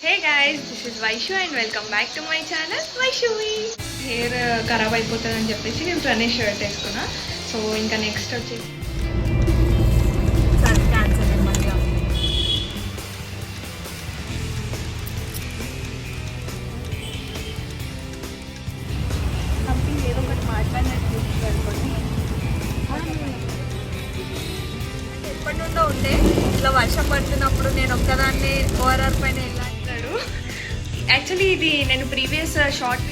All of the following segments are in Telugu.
Hey guys, this is Vaishu and welcome back to my channel Vaishuvi. Hair ఖరాబ్ అయిపోతుందని చెప్పేసి నేను ప్రణయ్ షర్ట్ వేసుకున్నా. సో ఇంకా నెక్స్ట్ వచ్చేసి సంథింగ్ ఏదో ఒకటి మాట్లాడినట్టు అనుకోండి. ఎప్పటి నుండో ఉంటే ఇట్లా వర్షం పడుతున్నప్పుడు నేను ఒక్కదాన్ని ఓఆర్ఆర్ పైన వెళ్ళాను. యాక్చువల్లీ ఇది నేను ప్రీవియస్ షార్ట్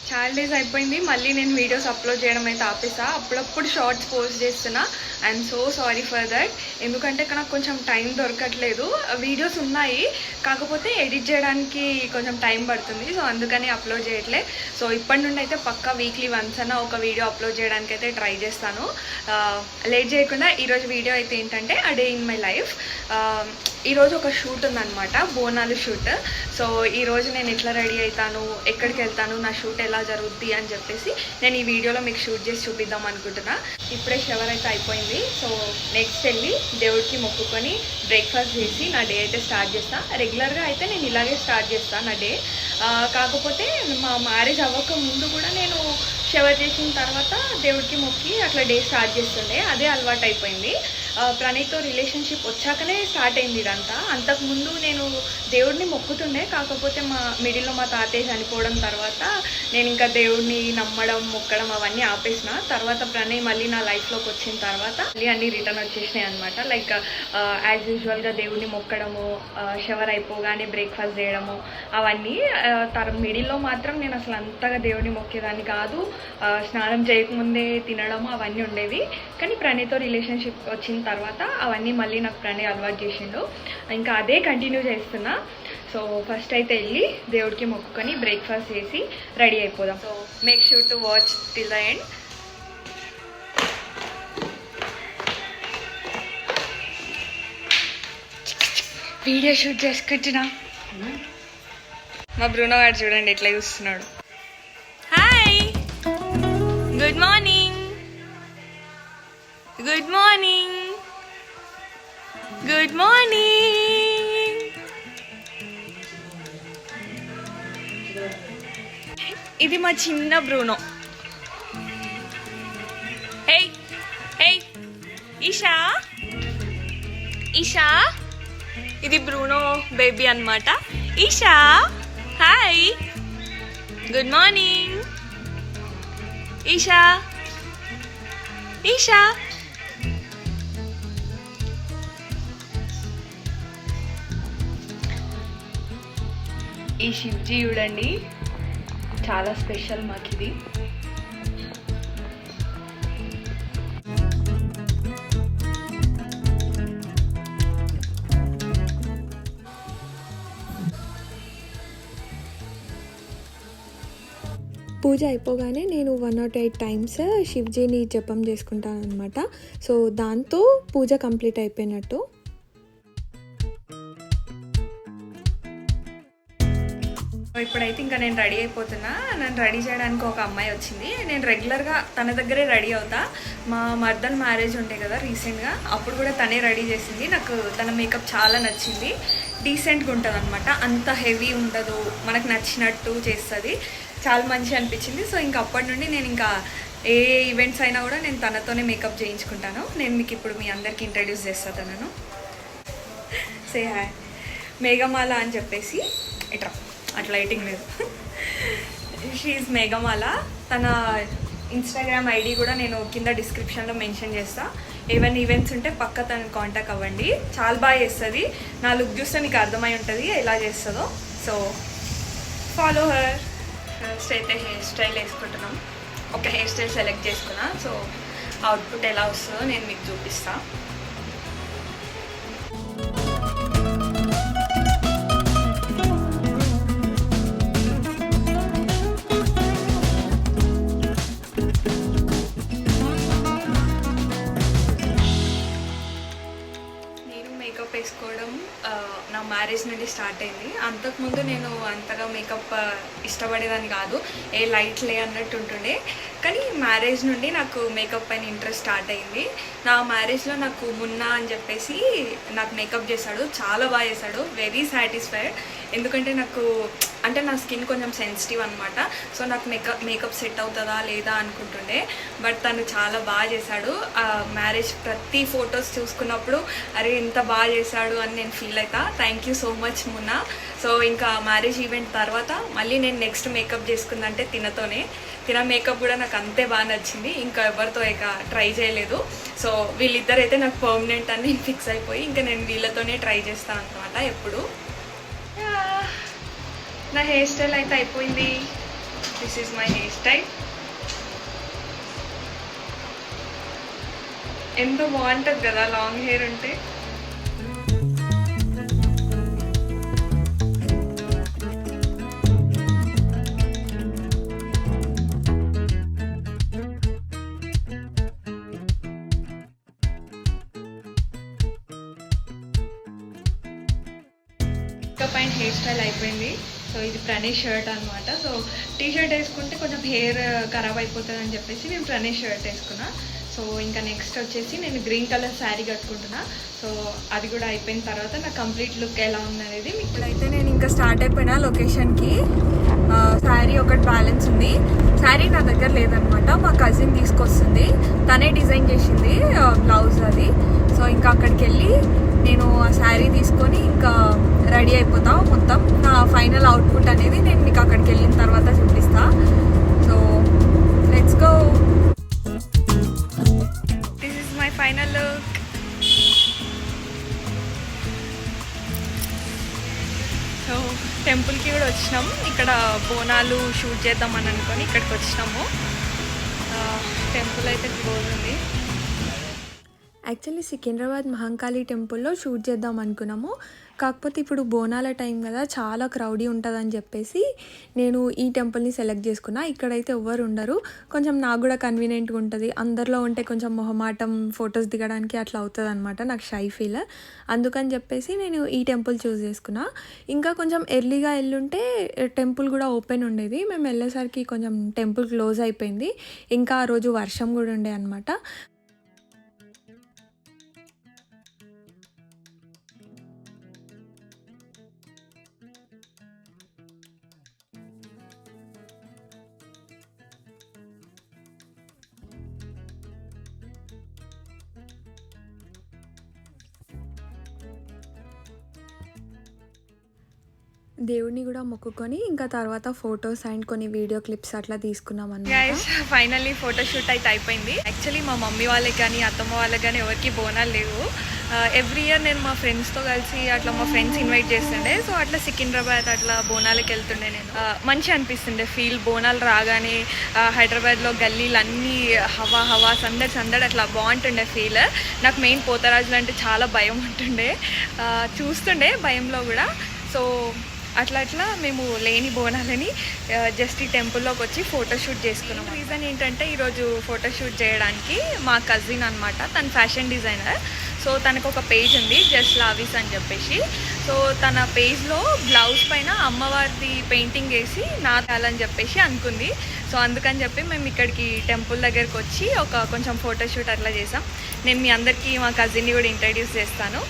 చాలా డేస్ అయిపోయింది, మళ్ళీ నేను వీడియోస్ అప్లోడ్ చేయడం అయితే ఆపేసా. అప్పుడప్పుడు షార్ట్స్ పోస్ట్ చేస్తున్నా. I'm so sorry for that. ఎందుకంటే నాకు కొంచెం టైం దొరకట్లేదు. వీడియోస్ ఉన్నాయి, కాకపోతే ఎడిట్ చేయడానికి కొంచెం టైం పడుతుంది. సో అందుకని అప్లోడ్ చేయట్లే. సో ఇప్పటి నుండి అయితే పక్కా వీక్లీ వన్స్ అన్న ఒక వీడియో అప్లోడ్ చేయడానికి అయితే ట్రై చేస్తాను. లేట్ చేయకుండా ఈరోజు వీడియో అయితే ఏంటంటే a day in my life. ఈరోజు ఒక షూట్ ఉందన్నమాట, బోనాలు షూట్. సో ఈరోజు నేను ఎట్లా రెడీ అవుతాను, ఎక్కడికి వెళ్తాను, నా షూట్ ఎలా జరుగుద్ది అని చెప్పేసి నేను ఈ వీడియోలో మీకు షూట్ చేసి చూపిద్దాం అనుకుంటున్నా. ఇప్పుడే షవర్ అయితే అయిపోయింది. సో నెక్స్ట్ వెళ్ళి దేవుడికి మొక్కుకొని బ్రేక్ఫాస్ట్ చేసి నా డే అయితే స్టార్ట్ చేస్తాను. రెగ్యులర్గా అయితే నేను ఇలాగే స్టార్ట్ చేస్తాను నా డే. కాకపోతే మా మ్యారేజ్ అవ్వక ముందు కూడా నేను షవర్ చేసిన తర్వాత దేవుడికి మొక్కి అట్లా డే స్టార్ట్ చేస్తుండే. అదే అలవాటు అయిపోయింది. ప్రణయ్తో రిలేషన్షిప్ వచ్చాకనే స్టార్ట్ అయింది ఇదంతా. అంతకుముందు నేను దేవుడిని మొక్కుతుండే, కాకపోతే మా మిడిల్లో మా తాతయ్య చనిపోవడం తర్వాత నేను ఇంకా దేవుడిని నమ్మడం మొక్కడం అవన్నీ ఆపేసిన. తర్వాత ప్రణయ్ మళ్ళీ నా లైఫ్లోకి వచ్చిన తర్వాత మళ్ళీ అన్నీ రిటర్న్ వచ్చేసినాయి అనమాట. లైక్ యాజ్ యూజువల్గా దేవుడిని మొక్కడము, షవర్ అయిపోగానే బ్రేక్ఫాస్ట్ చేయడము అవన్నీ. మిడిల్లో మాత్రం నేను అసలు అంతగా దేవుడిని మొక్కేదాన్ని కాదు. స్నానం చేయకముందే తినడము అవన్నీ ఉండేవి. కానీ ప్రణయ్తో రిలేషన్షిప్ వచ్చిన తర్వాత అవన్నీ మళ్ళీ నాకు ప్రణయ్ అలవాటు చేసిండు. ఇంకా అదే కంటిన్యూ చేస్తున్నా. సో ఫస్ట్ అయితే వెళ్ళి దేవుడికి మొక్కుకొని బ్రేక్ఫాస్ట్ చేసి రెడీ అయిపోదాం. So make sure to watch till the end. Video shoot చేసుకుంటున్నా. మా బ్రూనో గారు చూడండి ఎట్లా చూస్తున్నాడు. Hi, good morning, good morning, good morning. ఇది మా చిన్న Bruno. Hey hey Esha, Esha, ఇది బ్రూనో బేబీ అన్నమాట. Esha hi, good morning. Esha, Esha. ఈ శివ్జీ చూడండి, చాలా స్పెషల్ మాకు ఇది. పూజ అయిపోగానే నేను 108 టైమ్స్ శివ్జీని జపం చేసుకుంటాను అనమాట. సో దాంతో పూజ కంప్లీట్ అయిపోయినట్టు. ఇప్పుడైతే ఇంకా నేను రెడీ అయిపోతున్నా. నన్ను రెడీ చేయడానికి ఒక అమ్మాయి వచ్చింది. నేను రెగ్యులర్గా తన దగ్గరే రెడీ అవుతా. మా మర్దన్ మ్యారేజ్ ఉండే కదా రీసెంట్గా, అప్పుడు కూడా తనే రెడీ చేసింది. నాకు తన మేకప్ చాలా నచ్చింది. డీసెంట్గా ఉంటుంది అనమాట, అంత హెవీ ఉండదు, మనకు నచ్చినట్టు చేస్తుంది. చాలా మంచి అనిపించింది. సో ఇంకా అప్పటి నుండి నేను ఇంకా ఏ ఈవెంట్స్ అయినా కూడా నేను తనతోనే మేకప్ చేయించుకుంటాను. నేను మీకు ఇప్పుడు మీ అందరికీ ఇంట్రడ్యూస్ చేస్తాను తనను. Say hi. మేఘమాల అని చెప్పేసి ఇట్రా, అట్లా లైటింగ్ లేదు. షీఈ్ మేఘమాల. తన ఇన్స్టాగ్రామ్ ఐడి కూడా నేను కింద డిస్క్రిప్షన్లో మెన్షన్ చేస్తాను. ఏమైనా ఈవెంట్స్ ఉంటే పక్క తనని కాంటాక్ట్ అవ్వండి. చాలా బాగా చేస్తుంది. నా లుక్ చూస్తే మీకు అర్థమై ఉంటుంది ఎలా చేస్తుందో. So follow her. ఫస్ట్ అయితే హెయిర్ స్టైల్ వేసుకుంటున్నాం. ఒక హెయిర్ స్టైల్ సెలెక్ట్ చేసుకున్నా. సో అవుట్పుట్ ఎలా వస్తుందో నేను మీకు చూపిస్తాను. నేను మేకప్ వేసుకోవడం నా మ్యారేజ్ నుండి స్టార్ట్ అయింది. అంతకుముందు నేను అంతగా మేకప్ ఇష్టపడేదాన్ని కాదు, ఏ లైట్లే అన్నట్టు ఉంటుండే. కానీ మ్యారేజ్ నుండి నాకు మేకప్ పైన ఇంట్రెస్ట్ స్టార్ట్ అయింది. నా మ్యారేజ్లో నాకు మున్నా అని చెప్పేసి నాకు మేకప్ చేశాడు, చాలా బాగా చేశాడు. Very satisfied. ఎందుకంటే నాకు అంటే నా స్కిన్ కొంచెం సెన్సిటివ్ అనమాట. సో నాకు మేకప్ సెట్ అవుతుందా లేదా అనుకుంటుండే. బట్ తను చాలా బాగా చేశాడు. మ్యారేజ్ ప్రతి ఫొటోస్ చూసుకున్నప్పుడు అరే ఎంత బాగా చేశాడు అని నేను ఫీల్ అవుతా. Thank you so much Munna. So ఇంకా మ్యారేజ్ ఈవెంట్ తర్వాత మళ్ళీ నేను నెక్స్ట్ మేకప్ చేసుకుందంటే తిన మేకప్ కూడా నాకు అంతే బాగా నచ్చింది. ఇంకా ఎవరితో ఇక ట్రై చేయలేదు. సో వీళ్ళిద్దరైతే నాకు పర్మనెంట్ అని నేను ఫిక్స్ అయిపోయి ఇంకా నేను వీళ్ళతోనే ట్రై చేస్తాను అనమాట ఎప్పుడు. నా హెయిర్ స్టైల్ అయితే అయిపోయింది. This is my hair style. ఎంతో బాగుంటుంది కదా లాంగ్ హెయిర్ ఉంటే. పైన హెయిర్ స్టైల్ అయిపోయింది. సో ఇది ప్రణేష్ షర్ట్ అనమాట. సో టీ షర్ట్ వేసుకుంటే కొంచెం హెయిర్ ఖరాబ్ అయిపోతుంది అని చెప్పేసి నేను ప్రణేష్ షర్ట్ వేసుకున్నా. సో ఇంకా నెక్స్ట్ వచ్చేసి నేను గ్రీన్ కలర్ శారీ కట్టుకుంటున్నా. సో అది కూడా అయిపోయిన తర్వాత నా కంప్లీట్ లుక్ ఎలా ఉందనేది మీకు. ఇప్పుడైతే నేను ఇంకా స్టార్ట్ అయిపోయినా లొకేషన్కి. శారీ ఒకటి బ్యాలెన్స్ ఉంది. శారీ నా దగ్గర లేదనమాట, మా కజిన్ తీసుకొస్తుంది. తనే డిజైన్ చేసింది బ్లౌజ్ అది. సో ఇంకా అక్కడికి వెళ్ళి నేను ఆ శారీ తీసుకొని ఇంకా రెడీ అయిపోతా. మొత్తం నా ఫైనల్ అవుట్పుట్ అనేది నేను మీకు అక్కడికి వెళ్ళిన తర్వాత చూపిస్తా. So let's go. This is my final look. So టెంపుల్కి కూడా వచ్చినాం. ఇక్కడ బోనాలు షూట్ చేద్దామని అనుకొని ఇక్కడికి వచ్చినాము. టెంపుల్ అయితే క్లోజ్ ఉంది. యాక్చువల్లీ సికింద్రాబాద్ మహంకాళి టెంపుల్లో షూట్ చేద్దాం అనుకున్నాము. కాకపోతే ఇప్పుడు బోనాల టైం కదా, చాలా క్రౌడీ ఉంటుందని చెప్పేసి నేను ఈ టెంపుల్ని సెలెక్ట్ చేసుకున్నా. ఇక్కడైతే ఎవ్వరు ఉండరు, కొంచెం నాకు కూడా కన్వీనియంట్గా ఉంటుంది. అందరిలో ఉంటే కొంచెం మొహమాటం, ఫొటోస్ దిగడానికి అట్లా అవుతుంది అనమాట, నాకు షై ఫీల్. అందుకని చెప్పేసి నేను ఈ టెంపుల్ చూస్ చేసుకున్నా. ఇంకా కొంచెం ఎర్లీగా వెళ్ళుంటే టెంపుల్ కూడా ఓపెన్ ఉండేది. మేము వెళ్ళేసరికి కొంచెం టెంపుల్ క్లోజ్ అయిపోయింది. ఇంకా ఆ రోజు వర్షం కూడా ఉండే అనమాట. దేవుడిని కూడా మొక్కుకొని ఇంకా తర్వాత ఫొటోస్ అండ్ కొన్ని వీడియో క్లిప్స్ అట్లా తీసుకున్నాం అన్నమాట. ఫైనల్లీ ఫోటోషూట్ అయితే అయిపోయింది. యాక్చువల్లీ మా మమ్మీ వాళ్ళకి కానీ అత్తమ్మ వాళ్ళకి కానీ ఎవరికి బోనాలు లేవు. ఎవ్రీ ఇయర్ నేను మా ఫ్రెండ్స్తో కలిసి అట్లా మా ఫ్రెండ్స్ ఇన్వైట్ చేస్తుండే. సో అట్లా సికింద్రాబాద్ అట్లా బోనాలకి వెళ్తుండే నేను. మంచిగా అనిపిస్తుండే ఫీల్. బోనాలు రాగానే హైదరాబాద్లో గల్లీలు అన్నీ హవా సందడి అట్లా బాగుంటుండే ఫీల్. నాకు మెయిన్ పోతరాజులు అంటే చాలా భయం ఉంటుండే, చూస్తుండే భయంలో కూడా. సో అట్లా మేము లేని బోనాలని జస్ట్ ఈ టెంపుల్లోకి వచ్చి ఫోటోషూట్ చేసుకున్నాం. రీజన్ ఏంటంటే ఈరోజు ఫోటోషూట్ చేయడానికి మా కజిన్ అనమాట, తను ఫ్యాషన్ డిజైనర్. సో తనకు ఒక పేజ్ ఉంది, జస్ట్ లావీస్ అని చెప్పేసి. సో తన పేజ్లో బ్లౌజ్ పైన అమ్మవారిది పెయింటింగ్ వేసి నాటాలని చెప్పేసి అనుకుంది. సో అందుకని చెప్పి మేము ఇక్కడికి టెంపుల్ దగ్గరికి వచ్చి కొంచెం ఫోటోషూట్ అట్లా చేసాం. నేను మీ అందరికీ మా కజిన్ని కూడా ఇంట్రడ్యూస్ చేస్తాను.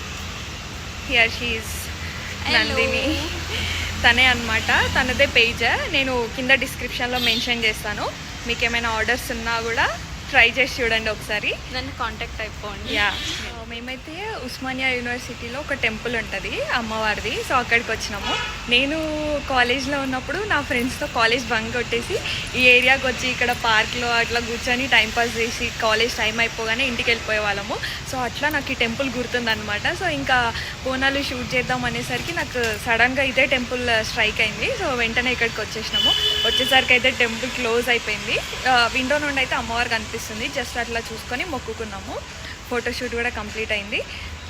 Here she is Nandini. తనే అనమాట, తనదే పేజ్. నేను కింద డిస్క్రిప్షన్లో మెన్షన్ చేస్తాను. మీకు ఏమైనా ఆర్డర్స్ ఉన్నా కూడా ట్రై చేసి చూడండి ఒకసారి, నన్ను కాంటాక్ట్ అయిపోండి. యా, మేమైతే ఉస్మానియా యూనివర్సిటీలో ఒక టెంపుల్ ఉంటుంది అమ్మవారిది. సో అక్కడికి వచ్చినాము. నేను కాలేజ్లో ఉన్నప్పుడు నా ఫ్రెండ్స్తో కాలేజ్ బంక్ కొట్టేసి ఈ ఏరియాకి వచ్చి ఇక్కడ పార్క్లో అట్లా కూర్చొని టైంపాస్ చేసి కాలేజ్ టైం అయిపోగానే ఇంటికి వెళ్ళిపోయే వాళ్ళము. సో అట్లా నాకు ఈ టెంపుల్ గుర్తుందనమాట. సో ఇంకా బోనాలు షూట్ చేద్దాం అనేసరికి నాకు సడన్గా ఇదే టెంపుల్ స్ట్రైక్ అయింది. సో వెంటనే ఇక్కడికి వచ్చేసినాము. వచ్చేసరికి అయితే టెంపుల్ క్లోజ్ అయిపోయింది. విండో నుండి అయితే అమ్మవారు కనిపిస్తుంది. జస్ట్ అట్లా చూసుకొని మొక్కుకున్నాము. ఫోటోషూట్ కూడా కంప్లీట్ అయింది.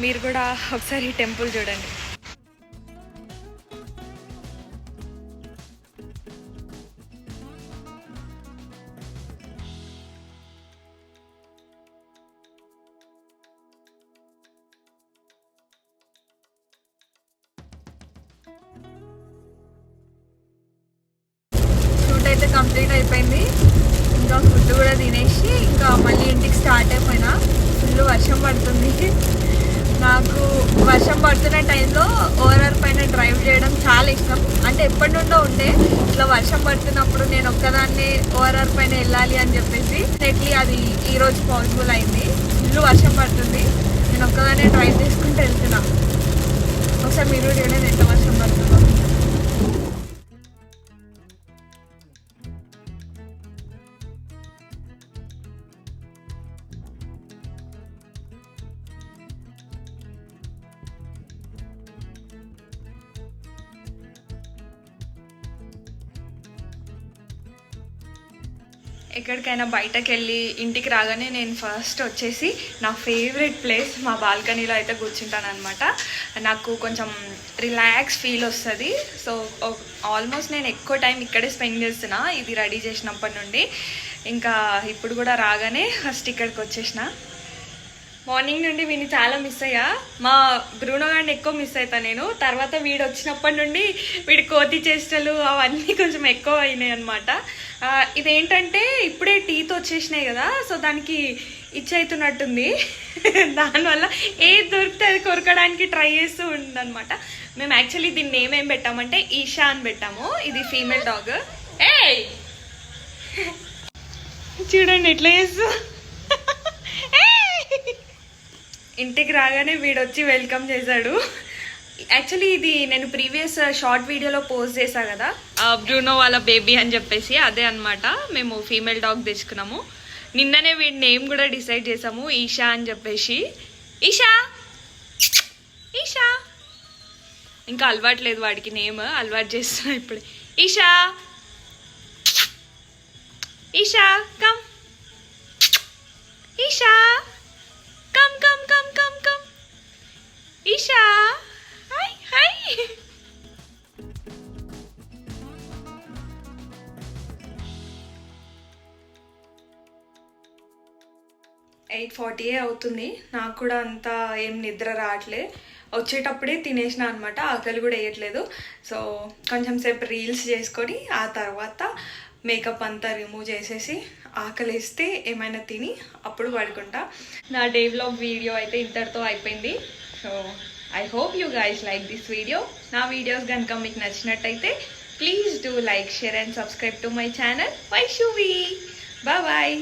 మీరు కూడా ఒకసారి టెంపుల్ చూడండి. షూట్ అయితే కంప్లీట్ అయిపోయింది. ఇంకా ఫుడ్ కూడా తినేసి ఇంకా మళ్ళీ ఇంటికి స్టార్ట్ అయిపోయినా. ఫుల్ వర్షం పడుతుంది. నాకు వర్షం పడుతున్న టైంలో ఓఆర్ఆర్ పైన డ్రైవ్ చేయడం చాలా ఇష్టం. అంటే ఎప్పటి నుండో ఉండే ఇట్లా వర్షం పడుతున్నప్పుడు నేను ఒక్కదాన్నే ఓఆర్ఆర్ పైన వెళ్ళాలి అని చెప్పేసి అది ఈరోజు పాసిబుల్ అయింది. ఫుల్ వర్షం పడుతుంది, నేను ఒక్కదాన్నే డ్రైవ్ చేసుకుంటూ వెళ్తున్నా. ఒకసారి మీరు చూడండి ఎంత వర్షం పడుతుందో. ఎక్కడికైనా బయటకు వెళ్ళి ఇంటికి రాగానే నేను ఫస్ట్ వచ్చేసి నా ఫేవరెట్ ప్లేస్ మా బాల్కనీలో అయితే కూర్చుంటాను అనమాట. నాకు కొంచెం రిలాక్స్ ఫీల్ వస్తుంది. సో ఆల్మోస్ట్ నేను ఎక్కువ టైం ఇక్కడే స్పెండ్ చేస్తున్నా ఇది రెడీ చేసినప్పటి నుండి. ఇంకా ఇప్పుడు కూడా రాగానే ఫస్ట్ ఇక్కడికి వచ్చేసిన. మార్నింగ్ నుండి వీడిని చాలా మిస్ అయ్యా. మా బ్రూనో గారిని ఎక్కువ మిస్ అవుతా నేను. తర్వాత వీడు వచ్చినప్పటి నుండి వీడి కోతి చేష్టలు అవన్నీ కొంచెం ఎక్కువ అయినాయి అనమాట. ఇదేంటంటే ఇప్పుడే టీత్ వచ్చేసినాయి కదా, సో దానికి ఇచ్చవుతున్నట్టుంది. దానివల్ల ఏది దొరికితే అది కొరకడానికి ట్రై చేస్తూ ఉందన్నమాట. మేము యాక్చువల్లీ దీన్ని ఏమేం పెట్టామంటే ఈషా అని పెట్టాము. ఇది ఫీమేల్ డాగ్. ఏయ్ చూడండి ఎట్లా చేస్తూ. ఇంటికి రాగానే వీడొచ్చి వెల్కమ్ చేశాడు. యాక్చువల్లీ ఇది నేను ప్రీవియస్ షార్ట్ వీడియోలో పోస్ట్ చేశా కదా, బ్రూనో వాళ్ళ బేబీ అని చెప్పేసి, అదే అనమాట. మేము ఫీమేల్ డాగ్ తెచ్చుకున్నాము. నిన్ననే వీడి నేమ్ కూడా డిసైడ్ చేసాము, ఈషా అని చెప్పేసి. ఈషా ఈషా ఇంకా అలవాట్లేదు వాడికి నేమ్, అలవాటు చేస్తున్నా ఇప్పుడు. Esha Esha come, Esha come come come come come, Esha hi hi. 8:40 అవుతుంది. నాకు కూడా అంత ఏం నిద్ర రావట్లే. వచ్చేటప్పుడే తినేసిన అనమాట, ఆకలి కూడా వేయట్లేదు. సో కొంచెం సేపు రీల్స్ చేసుకొని ఆ తర్వాత మేకప్ అంతా రిమూవ్ చేసేసి ఆకలి వేస్తే ఏమైనా తిని అప్పుడు పడుకుంటా. నా డే వ్లాగ్ వీడియో అయితే ఇంతటితో అయిపోయింది. So I hope you guys like this video. నా వీడియోస్ కనుక మీకు నచ్చినట్టయితే please do like, share and subscribe to my channel Vaishuvi. Bye bye.